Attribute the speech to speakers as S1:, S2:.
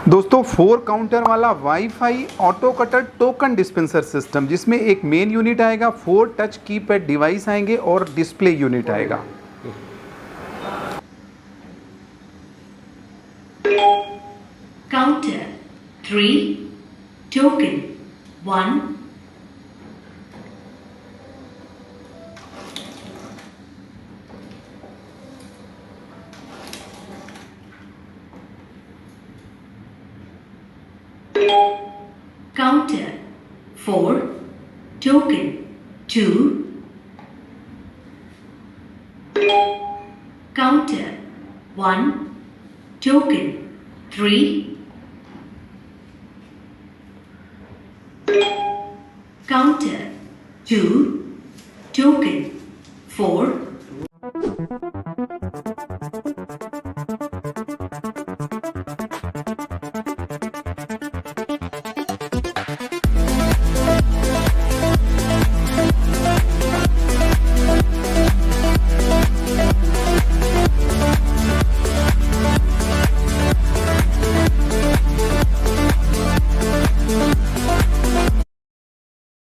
S1: दोस्तों 4 काउंटर वाला wifi auto cutter token dispenser system, जिसमें एक मेन यूनिट आएगा, 4 टच कीपैड डिवाइस आएंगे और डिस्प्ले यूनिट आएगा।
S2: Counter 3 token 1 Counter 4 token 2 Counter 1 token 3 Counter 2 token 4